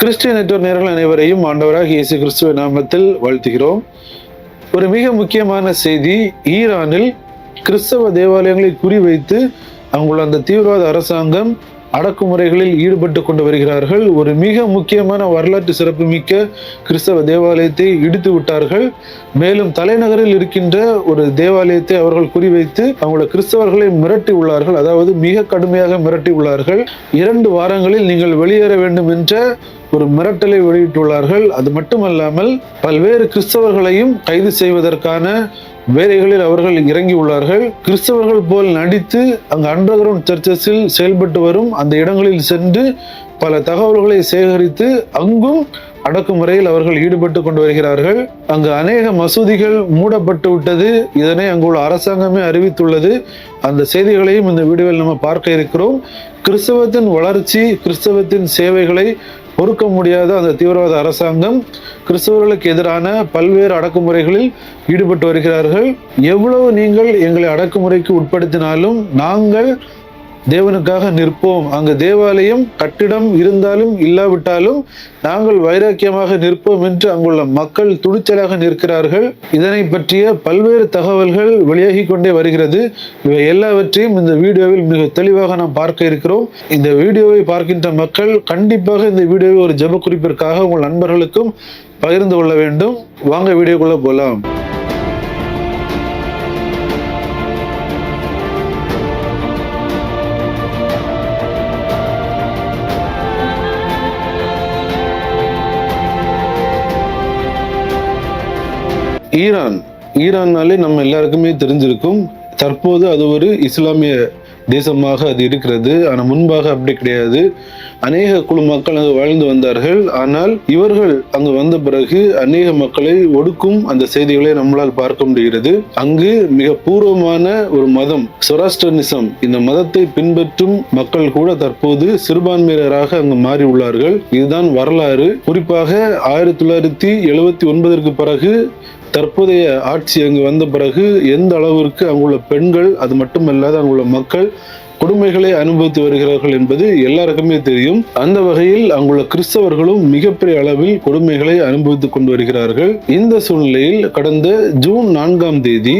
Christian network நேயர்கள் அனைவரையும் ஆண்டவராக இயேசு கிறிஸ்துவ நாமத்தில் வாழ்த்துகிறோம். ஒரு மிக முக்கியமான செய்தி, ஈரானில் கிறிஸ்தவ தேவாலயங்களை குறிவைத்து அங்குள்ள அந்த தீவிரவாத அரசாங்கம் அடக்குமுறைகளில் ஈடுபட்டு கொண்டு வருகிறார்கள். ஒரு மிக முக்கியமான வரலாற்று சிறப்புமிக்க கிறிஸ்தவ தேவாலயத்தை இடித்து விட்டார்கள். மேலும் தலைநகரில் இருக்கின்ற ஒரு தேவாலயத்தை அவர்கள் குறிவைத்து அவங்கள கிறிஸ்தவர்களை மிரட்டி உள்ளார்கள். அதாவது மிக கடுமையாக மிரட்டி உள்ளார்கள். 2 வாரங்களில் நீங்கள் வெளியேற வேண்டும் என்ற ஒரு மிரட்டலை வெளியிட்டுள்ளார்கள். அது மட்டுமல்லாமல் பல்வேறு கிறிஸ்தவர்களையும் கைது செய்வதற்கான வேலைகளில் அவர்கள் இறங்கி உள்ளார்கள். கிறிஸ்தவர்கள் போல் நடித்து அங்கு அண்டர் கிரவுண்ட் சர்ச்சஸில் செயல்பட்டு வரும் அந்த இடங்களில் சென்று பல தகவல்களை சேகரித்து அங்கும் அடக்குமுறையில் அவர்கள் ஈடுபட்டு கொண்டு வருகிறார்கள். அங்கு அநேக மசூதிகள் மூடப்பட்டு விட்டது. இதனை அங்குள்ள அரசாங்கமே அறிவித்துள்ளது. அந்த செய்திகளையும் இந்த வீடியோவில் நம்ம பார்க்க இருக்கிறோம். கிறிஸ்தவத்தின் வளர்ச்சி, கிறிஸ்தவத்தின் சேவைகளை பொறுக்க முடியாத அந்த தீவிரவாத அரசாங்கம் கிறிஸ்தவர்களுக்கு எதிரான பல்வேறு அடக்குமுறைகளில் ஈடுபட்டு வருகிறார்கள். எவ்வளவு நீங்கள் எங்களை அடக்குமுறைக்கு உட்படுத்தினாலும் நாங்கள் தேவனுக்காக நிற்போம். அங்கு தேவாலயம் கட்டிடம் இருந்தாலும் இல்லாவிட்டாலும் நாங்கள் வைராக்கியமாக நிற்போம் என்று அங்குள்ள மக்கள் துணிச்சலாக நிற்கிறார்கள். இதனை பற்றிய பல்வேறு தகவல்கள் வெளியாகி கொண்டே வருகிறது. இவை எல்லாவற்றையும் இந்த வீடியோவில் மிக தெளிவாக நாம் பார்க்க இருக்கிறோம். இந்த வீடியோவை பார்க்கின்ற மக்கள் கண்டிப்பாக இந்த வீடியோவை ஒரு ஜெப குறிப்பிற்காக உங்கள் நண்பர்களுக்கும் பகிர்ந்து கொள்ள வேண்டும். வாங்க வீடியோக்குள்ள போலாம். ஈரான்னாலே நம்ம எல்லாருக்குமே தெரிஞ்சிருக்கும். தற்போது அது ஒரு இஸ்லாமிய தேசமாக அது இருக்கிறது. ஆனால் முன்பாக அப்படி கிடையாது. அநேக குழு மக்கள் அங்கு வாழ்ந்து வந்தார்கள். ஆனால் இவர்கள் அங்கு வந்த பிறகு அநேக மக்களை ஒடுக்கும் அந்த செய்திகளை நம்மளால் பார்க்க முடிகிறது. அங்கு மிக பூர்வமான ஒரு மதம் சொராஸ்டர்னிசம், இந்த மதத்தை பின்பற்றும் மக்கள் கூட தற்போது சிறுபான்மையினராக அங்கு மாறி உள்ளார்கள். இதுதான் வரலாறு. குறிப்பாக 1979 பிறகு தற்போதைய ஆட்சி அங்கு வந்த பிறகு எந்த அளவிற்கு அங்குள்ள பெண்கள், அது மட்டுமல்லாது அங்குள்ள மக்கள் கொடுமைகளை அனுபவித்து வருகிறார்கள் என்பது எல்லாருக்குமே தெரியும். அந்த வகையில் அங்குள்ள கிறிஸ்தவர்களும் மிகப்பெரிய அளவில் கொடுமைகளை அனுபவித்துக் கொண்டு வருகிறார்கள். இந்த சூழ்நிலையில் கடந்த ஜூன் 4ஆம் தேதி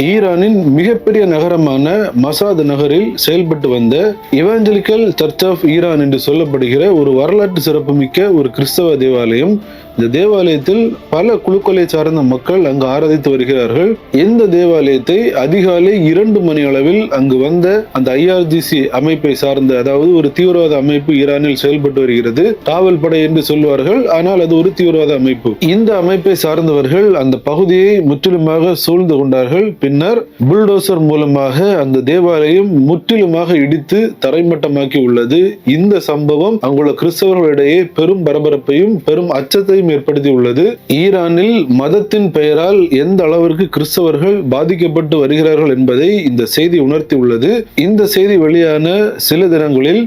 ஈரானின் மிகப்பெரிய நகரமான மசாத் நகரில் செயல்பட்டு வந்த இவாஞ்சலிக்கல் சர்ச் ஆஃப் ஈரான் என்று சொல்லப்படுகிற ஒரு வரலாற்று சிறப்புமிக்க ஒரு கிறிஸ்தவ தேவாலயம். இந்த தேவாலயத்தில் பல குழுக்களை சார்ந்த மக்கள் அங்கு ஆராதித்து வருகிறார்கள். இந்த தேவாலயத்தை அதிகாலை 2 மணி அளவில் அங்கு வந்த அந்த IRGC அமைப்பை சார்ந்த, அதாவது ஒரு தீவிரவாத அமைப்பு ஈரானில் செயல்பட்டு வருகிறது. காவல் படை என்று சொல்வார்கள், ஆனால் அது ஒரு தீவிரவாத அமைப்பு. இந்த அமைப்பை சார்ந்தவர்கள் அந்த பகுதியை முற்றிலுமாக சூழ்ந்து கொண்டார்கள். பின்னர் புல்டோசர் மூலமாக அந்த தேவாலயம் முற்றிலுமாக இடித்து தரைமட்டமாக்கி உள்ளது. இந்த சம்பவம் அங்குள்ள கிறிஸ்தவர்களிடையே பெரும் பரபரப்பையும் பெரும் அச்சத்தையும் ஏற்படுத்தி உள்ளது. ஈரானில் மதத்தின் பெயரால் எந்த அளவிற்கு கிறிஸ்தவர்கள் பாதிக்கப்பட்டு வருகிறார்கள் என்பதை இந்த செய்தி உணர்த்தி உள்ளது. இந்த செய்தி வெளியான சில தினங்களில்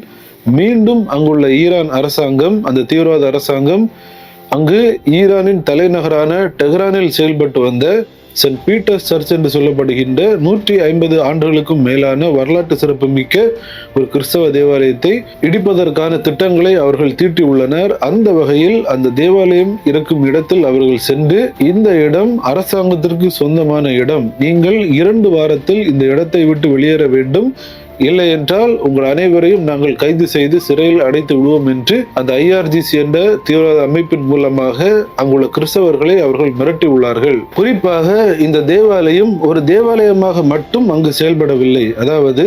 மீண்டும் அங்குள்ள ஈரான் அரசாங்கம், அந்த தீவிரவாத அரசாங்கம், அங்கு ஈரானின் தலைநகரான டெஹ்ரானில் செயல்பட்டு வந்த சென்ட் பீட்டர்ஸ் சர்ச் என்று சொல்லப்படுகின்ற 150 ஆண்டுகளுக்கும் மேலான வரலாற்று சிறப்புமிக்க ஒரு கிறிஸ்தவ தேவாலயத்தை இடிப்பதற்கான திட்டங்களை அவர்கள் தீட்டி உள்ளனர். அந்த வகையில் அந்த தேவாலயம் இருக்கும் இடத்தில் அவர்கள் சென்று, இந்த இடம் அரசாங்கத்திற்கு சொந்தமான இடம், நீங்கள் 2 வாரத்தில் இந்த இடத்தை விட்டு வெளியேற வேண்டும், இல்லை என்றால் உங்கள் அனைவரையும் நாங்கள் கைது செய்து சிறையில் அடைத்து விடுவோம் என்று அந்த IRGC என்ற தீவிரவாத அமைப்பின் மூலமாக அங்குள்ள கிறிஸ்தவர்களை அவர்கள் மிரட்டி உள்ளார்கள். குறிப்பாக இந்த தேவாலயம் ஒரு தேவாலயமாக மட்டும் அங்கு செயல்படவில்லை. அதாவது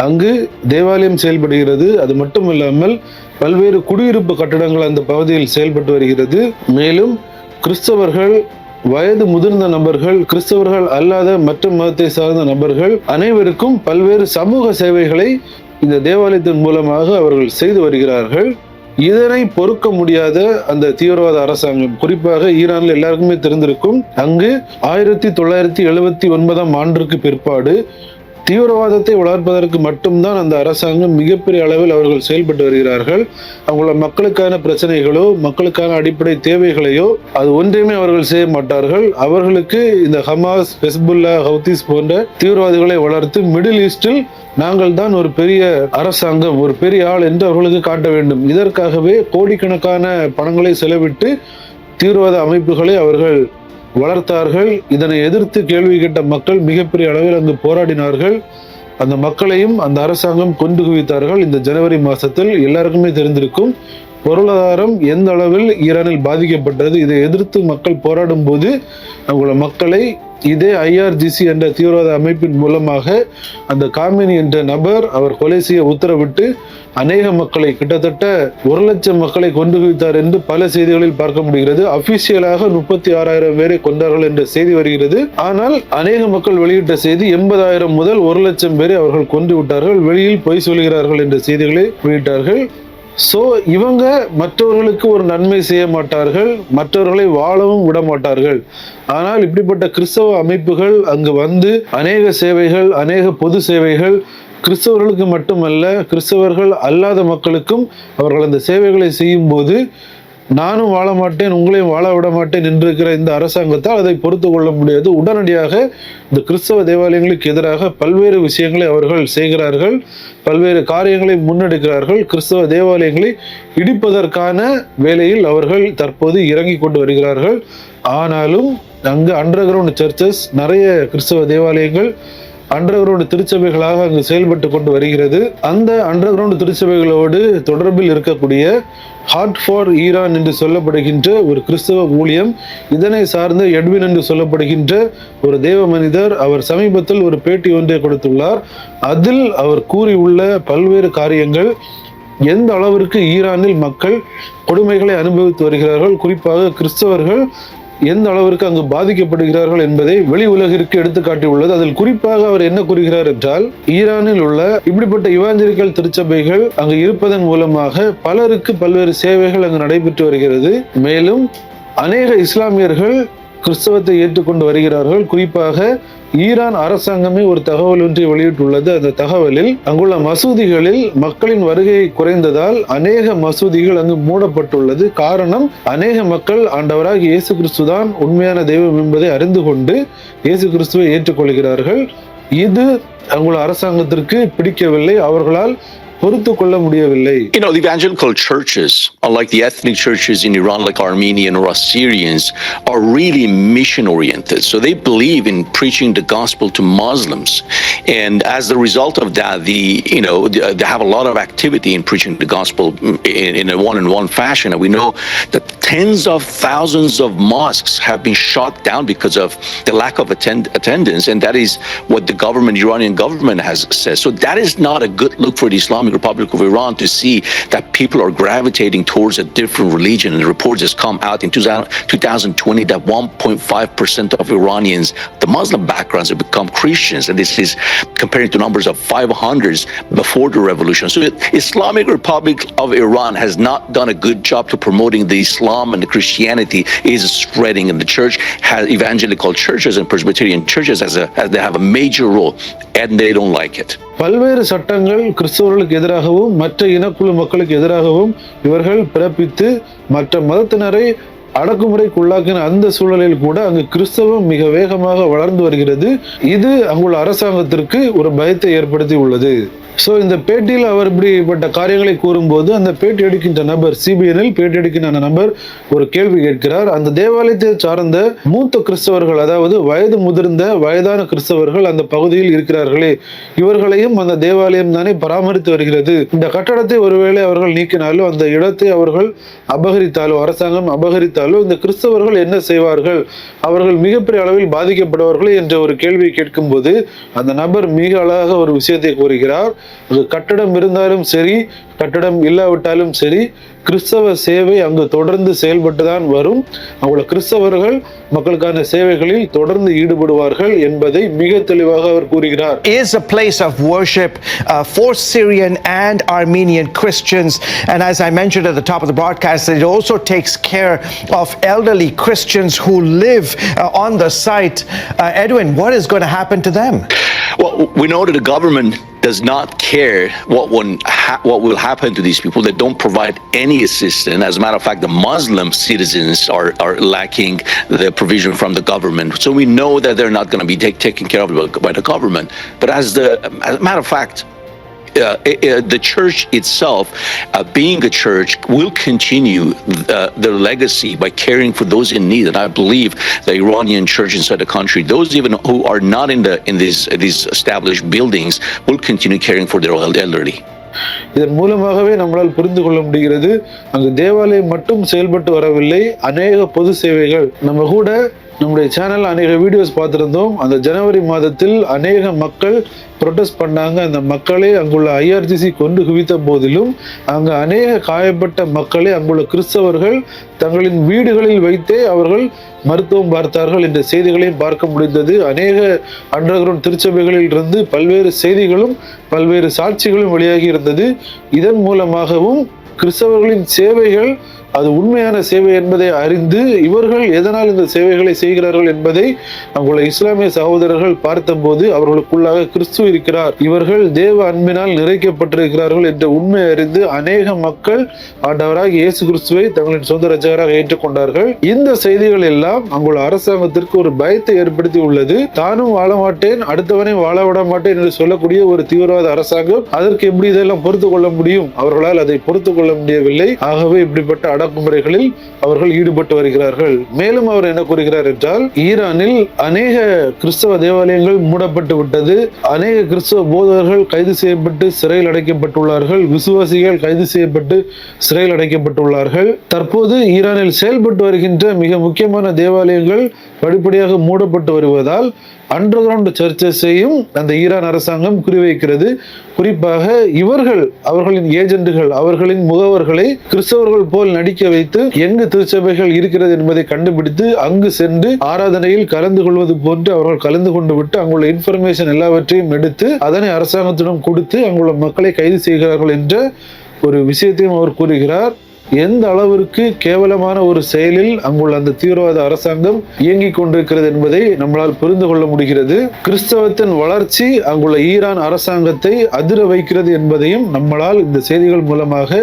அங்கு தேவாலயம் செயல்படுகிறது, அது மட்டுமல்லாமல் பல்வேறு குடியிருப்பு கட்டடங்கள் அந்த பகுதியில் செயல்பட்டு வருகிறது. மேலும் கிறிஸ்தவர்கள், வயது முதிர்ந்த நபர்கள், கிறிஸ்தவர்கள் அல்லாத மற்ற மதத்தை சார்ந்த நபர்கள் அனைவருக்கும் பல்வேறு சமூக சேவைகளை இந்த தேவாலயத்தின் மூலமாக அவர்கள் செய்து வருகிறார்கள். இதனை பொறுக்க முடியாத அந்த தீவிரவாத அரசாங்கம், குறிப்பாக ஈரானில் எல்லாருக்குமே தெரிந்திருக்கும், அங்கு 1979ஆம் ஆண்டிற்கு பிற்பாடு தீவிரவாதத்தை வளர்ப்பதற்கு மட்டும்தான் அந்த அரசாங்கம் மிகப்பெரிய அளவில் அவர்கள் செயல்பட்டு வருகிறார்கள். அவங்கள மக்களுக்கான பிரச்சனைகளோ மக்களுக்கான அடிப்படை தேவைகளையோ அது ஒன்றையுமே அவர்கள் செய்ய மாட்டார்கள். அவர்களுக்கு இந்த ஹமாஸ், ஹெஸ்புல்லா, ஹவுதிஸ் போன்ற தீவிரவாதிகளை வளர்த்து மிடில் ஈஸ்டில் நாங்கள் தான் ஒரு பெரிய அரசாங்கம், ஒரு பெரிய ஆள் என்று அவர்களுக்கு காட்ட வேண்டும். இதற்காகவே கோடிக்கணக்கான பணங்களை செலவிட்டு தீவிரவாத அமைப்புகளை அவர்கள் வளர்த்தார்கள். இதனை எதிர்த்து கேள்வி கேட்ட மக்கள் மிகப்பெரிய அளவில் அங்கு போராடினார்கள். அந்த மக்களையும் அந்த அரசாங்கம் கொண்டு குவித்தார்கள். இந்த ஜனவரி மாசத்தில் எல்லாருக்குமே தெரிந்திருக்கும் பொருளாதாரம் எந்த அளவில் ஈரானில் பாதிக்கப்பட்டது. இதை எதிர்த்து மக்கள் போராடும் போது அவங்கள மக்களை இதே IRGC என்ற தீவிரவாத அமைப்பின் மூலமாக அந்த காமினி என்ற நபர் அவர் கொலை செய்ய உத்தரவிட்டு அநேக மக்களை, கிட்டத்தட்ட 1 லட்சம் மக்களை கொண்டு குவித்தார் என்று பல செய்திகளில் பார்க்க முடிகிறது. அபிஷியலாக 36,000 பேரை கொண்டார்கள் என்ற செய்தி வருகிறது. ஆனால் அநேக மக்கள் வெளியிட்ட செய்தி 80,000 முதல் 1 லட்சம் பேரை அவர்கள் கொண்டு விட்டார்கள், வெளியில் பொய் சொல்கிறார்கள் என்ற செய்திகளை வெளியிட்டார்கள். சோ இவங்க மற்றவர்களுக்கு ஒரு நன்மை செய்ய மாட்டார்கள், மற்றவர்களை வாழவும் விட மாட்டார்கள். ஆனால் இப்படிப்பட்ட கிறிஸ்தவ அமைப்புகள் அங்கு வந்து அநேக சேவைகள், அநேக பொது சேவைகள் கிறிஸ்தவர்களுக்கு மட்டுமல்ல கிறிஸ்தவர்கள் அல்லாத மக்களுக்கும் அவர்கள் அந்த சேவைகளை செய்யும் போது நானும் வாழ மாட்டேன், உங்களையும் வாழ விட மாட்டேன் என்றிருக்கிற இந்த அரசாங்கத்தால் அதை பொறுத்து கொள்ள முடியாது. உடனடியாக இந்த கிறிஸ்தவ தேவாலயங்களுக்கு எதிராக பல்வேறு விஷயங்களை அவர்கள் செய்கிறார்கள், பல்வேறு காரியங்களை முன்னெடுக்கிறார்கள். கிறிஸ்தவ தேவாலயங்களை இடிப்பதற்கான வேலையில் அவர்கள் தற்போது இறங்கி கொண்டு வருகிறார்கள். ஆனாலும் அங்கு அண்டர் கிரவுண்ட் சர்ச்சஸ், நிறைய கிறிஸ்தவ தேவாலயங்கள் அண்டர் கிரவுண்ட் திருச்சபைகளாக அங்கு செயல்பட்டு கொண்டு வருகிறது. அந்த அண்டர் கிரவுண்ட் திருச்சபைகளோடு தொடர்பில் இருக்கக்கூடிய ஹார்ட் ஃபார் ஈரான் என்று சொல்லப்படுகின்ற ஒரு கிறிஸ்தவ ஊழியம், இதனை சார்ந்த எட்வின் என்று சொல்லப்படுகின்ற ஒரு தேவ மனிதர், அவர் சமீபத்தில் ஒரு பேட்டி ஒன்றை கொடுத்துள்ளார். அதில் அவர் கூறியுள்ள பல்வேறு காரியங்கள், எந்த அளவிற்கு ஈரானில் மக்கள் கொடுமைகளை அனுபவித்து வருகிறார்கள், குறிப்பாக கிறிஸ்தவர்கள் எந்த அளவிற்கு அங்கு பாதிக்கப்படுகிறார்கள் என்பதை வெளி உலகிற்கு எடுத்து காட்டியுள்ளது. அதில் குறிப்பாக அவர் என்ன கூறுகிறார் என்றால், ஈரானில் உள்ள இப்படிப்பட்ட இவாஞ்சலிக்கல் திருச்சபைகள் அங்கு இருப்பதன் மூலமாக பலருக்கு பல்வேறு சேவைகள் அங்கு நடைபெற்று வருகிறது. மேலும் அநேக இஸ்லாமியர்கள் கிறிஸ்தவத்தை ஏற்றுக்கொண்டு வருகிறார்கள். குறிப்பாக ஈரான் அரசாங்கமே ஒரு தகவல் ஒன்றை வெளியிட்டுள்ளது. அந்த தகவலில் அங்குள்ள மசூதிகளில் மக்களின் வருகை குறைந்ததால் அநேக மசூதிகள் அங்கு மூடப்பட்டுள்ளது. காரணம், அநேக மக்கள் ஆண்டவராக இயேசு கிறிஸ்து தான் உண்மையான தெய்வம் என்பதை அறிந்து கொண்டு இயேசு கிறிஸ்துவை ஏற்றுக்கொள்கிறார்கள். இது அங்குள்ள அரசாங்கத்திற்கு பிடிக்கவில்லை, அவர்களால் பொறுத்து கொள்ள முடியவில்லை. You know, the evangelical churches, unlike the ethnic churches in Iran, like Armenian or Assyrians, are really mission oriented. So they believe in preaching the gospel to Muslims, and as the result of that, they have a lot of activity in preaching the gospel in a one-on-one fashion. And we know that tens of thousands of mosques have been shot down because of the lack of attendance, and that is what the Iranian government has said. So that is not a good look for the Islamic Republic of Iran to see that people are gravitating towards a different religion. And reports has come out in 2020 that 1.5% of Iranians, the Muslim backgrounds, have become Christians, and this is comparing to numbers of 500s before the revolution. So Islamic Republic of Iran has not done a good job to promoting the Islam, and the Christianity is spreading, and the church has evangelical churches and Presbyterian churches as they have a major role, and they don't like it. பல்வேறு சட்டங்கள் கிறிஸ்தவர்களுக்கு எதிராகவும் மற்ற இனக்குழு மக்களுக்கு எதிராகவும் இவர்கள் பிறப்பித்து மற்ற மதத்தினரை அடக்குமுறைக்குள்ளாக்கின அந்த சூழலில் கூட அங்கு கிறிஸ்தவம் மிக வேகமாக வளர்ந்து வருகிறது. இது அங்குள்ள அரசாங்கத்திற்கு ஒரு பயத்தை ஏற்படுத்தி உள்ளது. ஸோ இந்த பேட்டியில் அவர் இப்படிப்பட்ட காரியங்களை கூறும்போது அந்த பேட்டி எடுக்கின்ற நபர், CBNல் பேட்டி எடுக்கின்ற அந்த நபர் ஒரு கேள்வி கேட்கிறார். அந்த தேவாலயத்தை சார்ந்த மூத்த கிறிஸ்தவர்கள், அதாவது வயது முதிர்ந்த வயதான கிறிஸ்தவர்கள் அந்த பகுதியில் இருக்கிறார்களே, இவர்களையும் அந்த தேவாலயம் தானே பராமரித்து வருகிறது. இந்த கட்டடத்தை ஒருவேளை அவர்கள் நீக்கினாலோ, அந்த இடத்தை அவர்கள் அபகரித்தாலோ, அரசாங்கம் அபகரித்தாலோ, இந்த கிறிஸ்தவர்கள் என்ன செய்வார்கள்? அவர்கள் மிகப்பெரிய அளவில் பாதிக்கப்படுவார்களே என்ற ஒரு கேள்வியை கேட்கும்போது அந்த நபர் மிக அழகாக ஒரு விஷயத்தை கூறுகிறார். கட்டடம் இருந்தாலும் சரி, கட்டடம் இல்லாவிட்டாலும் சரி, கிறிஸ்தவ சேவை அங்கு தொடர்ந்து செயல்பட்டுதான் வரும். அவங்கள கிறிஸ்தவர்கள் மக்களுக்கான சேவைகளில் தொடர்ந்து ஈடுபடுவார்கள் என்பதை மிக தெளிவாக அவர் கூறுகிறார். Is a place of worship for Syrian and Armenian Christians, and as I mentioned at the top of the broadcast, it also takes care of elderly Christians who live on the site. Edwin, what is going to happen to them? Well, we know that the government does not care what will happen to these people. They don't provide any assistance. As a matter of fact, the Muslim citizens are lacking the provision from the government. So we know that they're not going to be taken care of by the government. But as a matter of fact, the church itself, being a church, will continue their legacy by caring for those in need. And I believe the Iranian church inside the country, those even who are not in these established buildings, will continue caring for their elderly. இதன் மூலமாகவே நம்மளால் புரிந்து கொள்ள முடிகிறது, அங்கு தேவாலயம் மட்டும் செயல்பட்டு வரவில்லை, அநேக பொது சேவைகள். நம்ம கூட நம்முடைய சேனல் அநேக வீடியோஸ் பார்த்துருந்தோம். அந்த ஜனவரி மாதத்தில் அநேக மக்கள் ப்ரொடெஸ்ட் பண்ணாங்க. அந்த மக்களை அங்குள்ள IRGC கொண்டு குவித்த போதிலும் அங்கு அநேக காயப்பட்ட மக்களை அங்குள்ள கிறிஸ்தவர்கள் தங்களின் வீடுகளில் வைத்தே அவர்கள் மருத்துவம் பார்த்தார்கள் என்ற செய்திகளையும் பார்க்க முடிந்தது. அநேக அண்டர் கிரவுண்ட் திருச்சபைகளில் இருந்து பல்வேறு செய்திகளும் பல்வேறு சாட்சிகளும் வெளியாகி இருந்தது. இதன் மூலமாகவும் கிறிஸ்தவர்களின் சேவைகள் அது உண்மையான சேவை என்பதை அறிந்து இவர்கள் எதனால் இந்த சேவைகளை செய்கிறார்கள் என்பதை அங்குள்ள இஸ்லாமிய சகோதரர்கள் பார்த்தபோது அவர்களுக்குள்ளாக கிறிஸ்து இருக்கிறார், இவர்கள் தேவ அன்பினால் நிறைக்கப்பட்டிருக்கிறார்கள் என்ற உண்மை அறிந்து அநேக மக்கள் ஆண்டவராக இயேசு கிறிஸ்துவை தங்களின் சொந்த இரட்சகராக ஏற்றுக்கொண்டார்கள். இந்த செய்திகள் எல்லாம் அங்குள்ள அரசாங்கத்திற்கு ஒரு பயத்தை ஏற்படுத்தி உள்ளது. தானும் வாழ மாட்டேன், அடுத்தவனை வாழ விட மாட்டேன் என்று சொல்லக்கூடிய ஒரு தீவிரவாத அரசாங்கம் அதற்கு எப்படி இதெல்லாம் பொறுத்து கொள்ள முடியும்? அவர்களால் அதை பொறுத்து கொள்ள முடியவில்லை. ஆகவே இப்படிப்பட்ட அடக்குமுறைகளில் அவர்கள் ஈடுபட்டு வருகிறார்கள். மேலும் அவர் என்ன கூறுகிறார் என்றால், ஈரானில் அநேக கிறிஸ்தவ தேவாலயங்கள் மூடப்பட்டு விட்டது, அநேக கிறிஸ்தவ போதகர்கள் கைது செய்யப்பட்டு சிறையில் அடைக்கப்பட்டுள்ளார்கள், விசுவாசிகள் கைது செய்யப்பட்டு சிறையில் அடைக்கப்பட்டுள்ளார்கள். தற்போது ஈரானில் செயல்பட்டு வருகின்ற மிக முக்கியமான தேவாலயங்கள் படிப்படியாக மூடப்பட்டு வருவதால் அண்டர் கிரவுண்ட் சர்ச்சஸையும் அந்த ஈரான் அரசாங்கம் குறிவைக்கிறது. குறிப்பாக இவர்கள் அவர்களின் ஏஜென்ட்டுகள், அவர்களின் முகவர்களை கிறிஸ்தவர்கள் போல் நடிக்க வைத்து எங்கு திருச்சபைகள் இருக்கிறது என்பதை கண்டுபிடித்து அங்கு சென்று ஆராதனையில் கலந்து கொள்வது போன்று அவர்கள் கலந்து கொண்டு விட்டு அங்குள்ள இன்ஃபர்மேஷன் எல்லாவற்றையும் எடுத்து அதனை அரசாங்கத்திடம் கொடுத்து அங்குள்ள மக்களை கைது செய்கிறார்கள் என்ற ஒரு விஷயத்தையும் அவர் கூறுகிறார். எந்த அளவிற்கு கேவலமான ஒரு செயலில் அங்குள்ள அந்த தீவிரவாத அரசாங்கம் இயங்கிக் கொண்டிருக்கிறது என்பதை நம்மளால் புரிந்து கொள்ள முடிகிறது. கிறிஸ்தவத்தின் வளர்ச்சி அங்குள்ள ஈரான் அரசாங்கத்தை அதிர வைக்கிறது என்பதையும் நம்மளால் இந்த செய்திகள் மூலமாக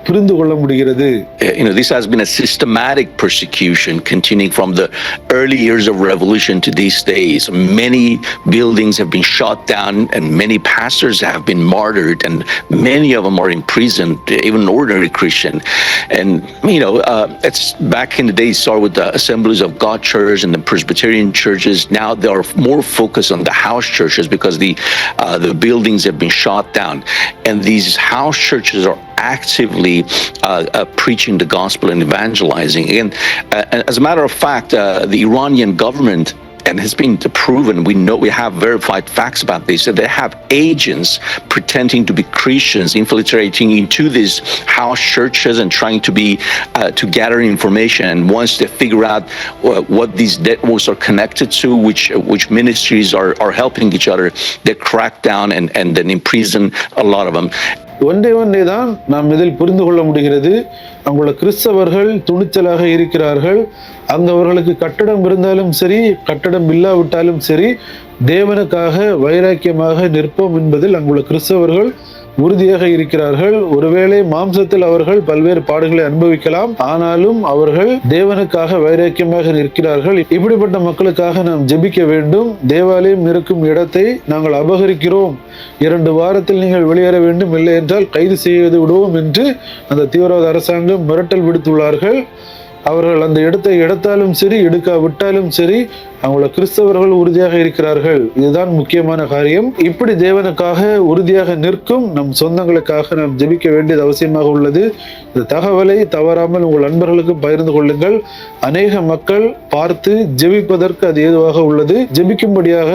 புரிந்து கொள்ள முடிகிறது. This has been a systematic persecution continuing from the early years of revolution to these days. Many buildings have been shot down and many pastors have been martyred and many of them are imprisoned, even ordinary Christian. And it's back in the day, started with the Assemblies of God Church and the Presbyterian churches. Now they are more focused on the house churches because the buildings have been shot down, and these house churches are actively preaching the gospel and evangelizing. And as a matter of fact, the Iranian government, and has been proven, we have verified facts about this, that they have agents pretending to be Christians infiltrating into these house churches and trying to gather information. And once they figure out what these networks are connected to, which ministries are helping each other, they crack down and then imprison a lot of them. ஒன்றே தான் நாம் இதில் புரிந்து கொள்ள முடிகிறது. அங்குள்ள கிறிஸ்தவர்கள் துணிச்சலாக இருக்கிறார்கள். அங்கு அவர்களுக்கு கட்டடம் இருந்தாலும் சரி, கட்டடம் இல்லாவிட்டாலும் சரி, தேவனுக்காக வைராக்கியமாக நிற்போம் என்பதில் அங்குள்ள கிறிஸ்தவர்கள் உறுதியாக இருக்கிறார்கள். ஒருவேளை மாம்சத்தில் அவர்கள் பல்வேறு பாடுகளை அனுபவிக்கலாம், ஆனாலும் அவர்கள் தேவனுக்காக வைராக்கியமாக நிற்கிறார்கள். இப்படிப்பட்ட மக்களுக்காக நாம் ஜெபிக்க வேண்டும். தேவாலயம் இருக்கும் இடத்தை நாங்கள் அபகரிக்கிறோம், 2 வாரத்தில் நீங்கள் வெளியேற வேண்டும், இல்லை என்றால் கைது செய்து விடுவோம் என்று அந்த தீவிரவாத அரசாங்கம் மிரட்டல் விடுத்துள்ளார்கள். அவர்கள் அந்த இடத்தை எடுத்தாலும் சரி, எடுக்காவிட்டாலும் சரி, அவங்கள கிறிஸ்தவர்கள் உறுதியாக இருக்கிறார்கள். இதுதான் முக்கியமான காரியம். இப்படி தேவனுக்காக உறுதியாக நிற்கும் நம் சொந்தங்களுக்காக நாம் ஜெபிக்க வேண்டியது அவசியமாக உள்ளது. இந்த தகவலை தவறாமல் உங்கள் நண்பர்களுக்கு பகிர்ந்து கொள்ளுங்கள். அநேக மக்கள் பார்த்து ஜெபிப்பதற்கு அது ஏதுவாக உள்ளது. ஜெபிக்கும்படியாக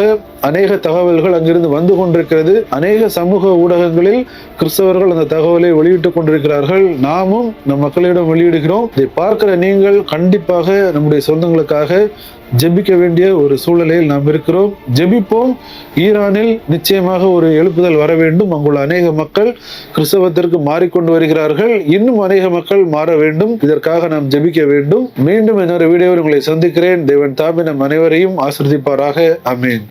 அநேக தகவல்கள் அங்கிருந்து வந்து கொண்டிருக்கிறது. அநேக சமூக ஊடகங்களில் கிறிஸ்தவர்கள் அந்த தகவலை வெளியிட்டுக் கொண்டிருக்கிறார்கள். நாமும் நம் மக்களிடம் வெளியிடுகிறோம். இதை பார்க்கிற நீங்கள் கண்டிப்பாக நம்முடைய சொந்தங்களுக்காக ஜெபிக்க வேண்டிய ஒரு சூழ்நிலையில் நாம் இருக்கிறோம். ஜெபிப்போம். ஈரானில் நிச்சயமாக ஒரு எழுப்புதல் வர வேண்டும். அங்குள்ள அநேக மக்கள் கிறிஸ்தவத்திற்கு மாறிக்கொண்டு வருகிறார்கள். இன்னும் அநேக மக்கள் மாற வேண்டும். இதற்காக நாம் ஜெபிக்க வேண்டும். மீண்டும் இன்னொரு வீடியோவில் உங்களை சந்திக்கிறேன். தேவன் தாமே நம் அனைவரையும் ஆசீர்வதிப்பாராக. ஆமென்.